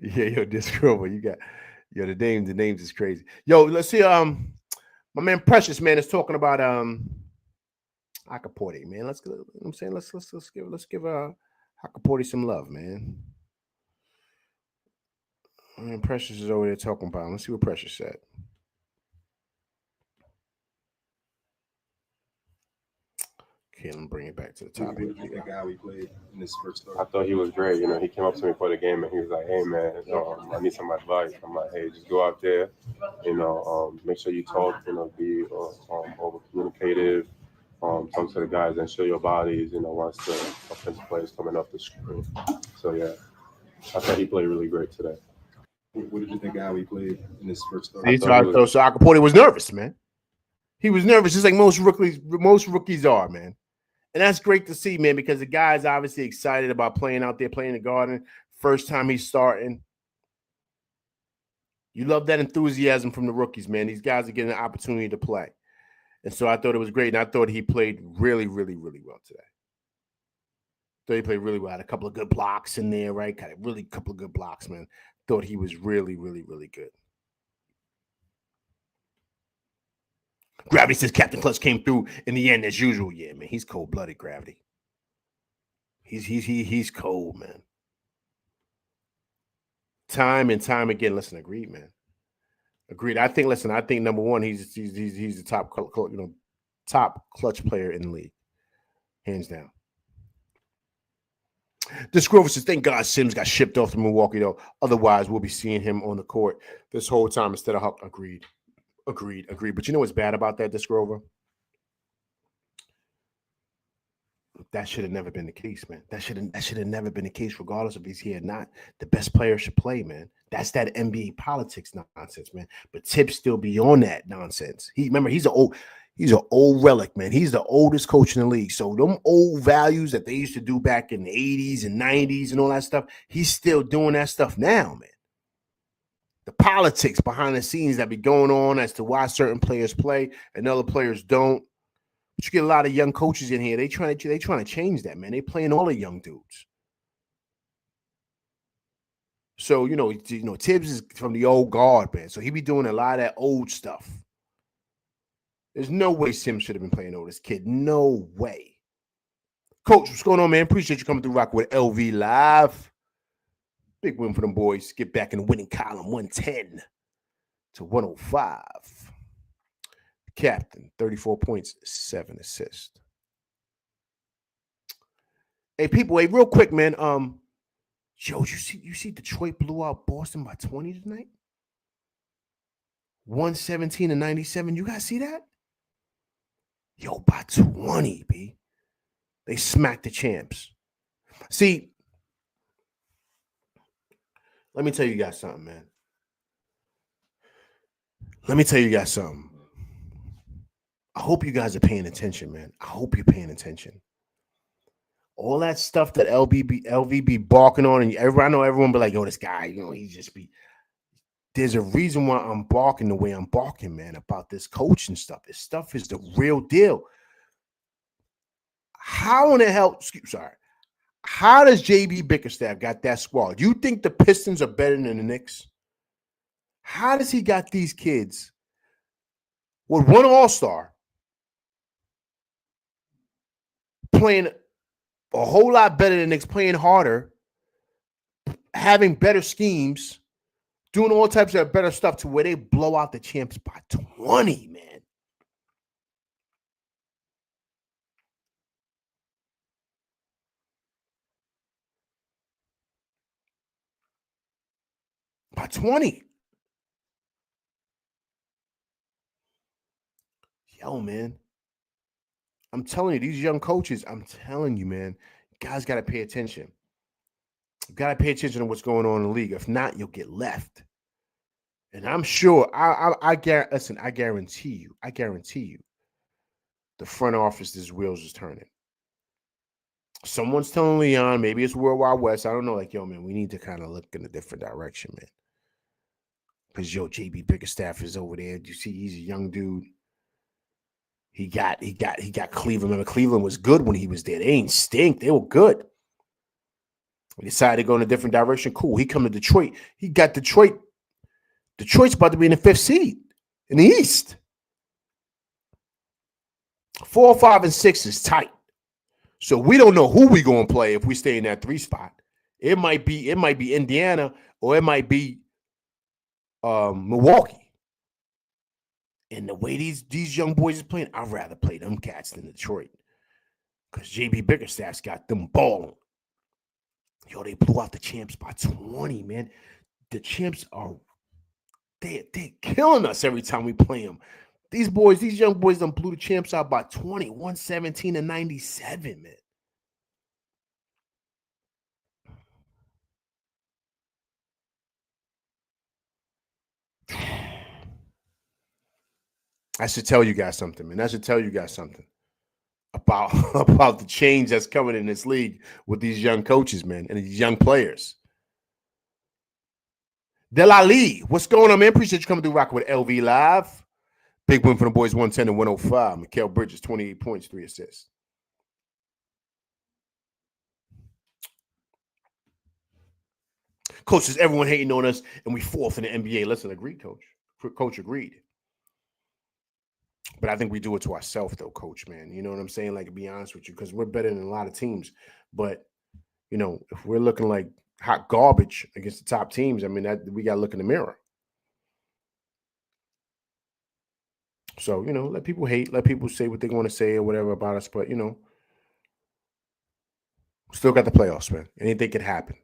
Yeah, yo, Disco, you got the names is crazy. Yo, let's see. My man Precious, man, is talking about Akaporte, man. Let's you know what I'm saying, let's give Akaporte some love, man. Man, Precious is over there talking about him. Let's see what Precious said. Okay, let me bring it back to the topic. How he played in this first start? I thought he was great. You know, he came up to me before the game and he was like, "Hey, man, I need some advice." I'm like, "Hey, just go out there, you know, make sure you talk, you know, be over communicative, talk to the guys and show your bodies, you know, once the offensive play is coming up the screen." So yeah. I thought he played really great today. What did you think of how he played in his first start? So Akaporte was nervous, man. He was nervous, just like most rookies are, man. And that's great to see, man, because the guy's obviously excited about playing out there, playing the Garden. First time he's starting. You love that enthusiasm from the rookies, man. These guys are getting an opportunity to play. And so I thought it was great, and I thought he played really, really, really well today. Thought he played really well. Had a couple of good blocks in there, right? Got a really couple of good blocks, man. Thought he was really, really, really good. Gravity says Captain Clutch came through in the end as usual. Yeah, man, he's cold-blooded, Gravity. He's cold, man. Time and time again. Listen, agreed, man. Agreed. I think number one, he's the top clutch player in the league, hands down. This Grover says, thank God Sims got shipped off to Milwaukee, though. Otherwise, we'll be seeing him on the court this whole time instead of Huck. Agreed. But you know what's bad about that, this Grover? That should have never been the case, man. That should have never been the case, regardless if he's here or not. The best player should play, man. That's that NBA politics nonsense, man. But Tibbs still be on that nonsense. He's an old relic, man. He's the oldest coach in the league. So them old values that they used to do back in the 80s and 90s and all that stuff, he's still doing that stuff now, man. The politics behind the scenes that be going on as to why certain players play and other players don't. But you get a lot of young coaches in here. They trying to change that, man. They playing all the young dudes. So, Tibbs is from the old guard, man. So he be doing a lot of that old stuff. There's no way Sims should have been playing over this kid. No way. Coach, what's going on, man? Appreciate you coming through Rock with LV Live. Big win for them boys. Get back in the winning column, 110 to 105. Captain, 34 points, 7 assists. Hey, people, real quick, man. Joe, you see Detroit blew out Boston by 20 tonight? 117 to 97. You guys see that? Yo, by 20, B. They smacked the champs. See, let me tell you guys something, man. I hope you guys are paying attention, man. I hope you're paying attention. All that stuff that LV be barking on, and I know everyone be like, yo, this guy, he just be. There's a reason why I'm barking the way I'm barking, man, about this coaching stuff. This stuff is the real deal. How does JB Bickerstaff got that squad? You think the Pistons are better than the Knicks? How does he got these kids with one all-star playing a whole lot better than the Knicks, playing harder, having better schemes, doing all types of better stuff to where they blow out the champs by 20, man. By 20. Yo, man. I'm telling you, these young coaches, I'm telling you, man, guys got to pay attention. Got to pay attention to what's going on in the league. If not, you'll get left. And I'm sure, I guarantee you, the front office's wheels is turning. Someone's telling Leon, maybe it's World Wide West. I don't know, like, yo, man, we need to kind of look in a different direction, man. Because, yo, JB Bickerstaff is over there. You see, he's a young dude. He got Cleveland. Remember, Cleveland was good when he was there. They ain't stink. They were good. He decided to go in a different direction. Cool. He come to Detroit. He got Detroit. Detroit's about to be in the 5th seed in the East. 4, 5, and 6 is tight. So we don't know who we gonna play if we stay in that 3 spot. It might be Indiana or it might be Milwaukee. And the way these young boys is playing, I'd rather play them cats than Detroit. Because JB Bickerstaff's got them balling. Yo, they blew out the champs by 20, man. The champs they're killing us every time we play them. These young boys done blew the champs out by 20, 117 to 97, man. I should tell you guys something, man. I should tell you guys something about about the change that's coming in this league with these young coaches, man, and these young players. Delali, what's going on, man? Appreciate you coming through rocking with LV Live. Big win for the boys, 110 to 105. Mikal Bridges, 28 points, 3 assists. Coach, is everyone hating on us and we fourth in the NBA? Listen, agreed, Coach. Coach agreed. But I think we do it to ourselves, though, Coach, man. You know what I'm saying? Like, to be honest with you, because we're better than a lot of teams. But, you know, if we're looking like hot garbage against the top teams, I mean, we got to look in the mirror. So, you know, let people hate, let people say what they want to say or whatever about us. But, you know, still got the playoffs, man. Anything could happen.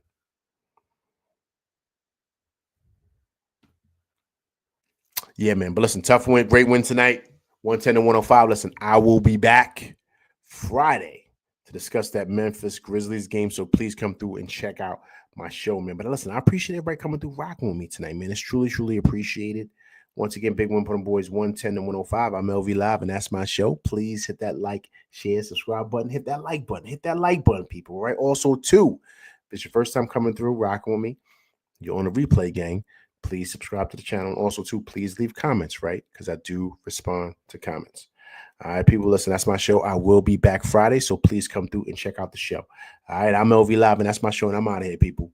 Yeah, man. But listen, tough win, great win tonight. 110 to 105. Listen, I will be back Friday to discuss that Memphis Grizzlies game. So please come through and check out my show, man. But listen, I appreciate everybody coming through rocking with me tonight, man. It's truly, truly appreciated. Once again, big win for them boys, 110 to 105. I'm LV Live, and that's my show. Please hit that like, share, subscribe button. Hit that like button. Hit that like button, people, right? Also, too, if it's your first time coming through rocking with me, you're on a replay gang, please subscribe to the channel. Also, too, please leave comments, right? Because I do respond to comments. All right, people, listen, that's my show. I will be back Friday, so please come through and check out the show. All right, I'm LV Live, and that's my show, and I'm out of here, people.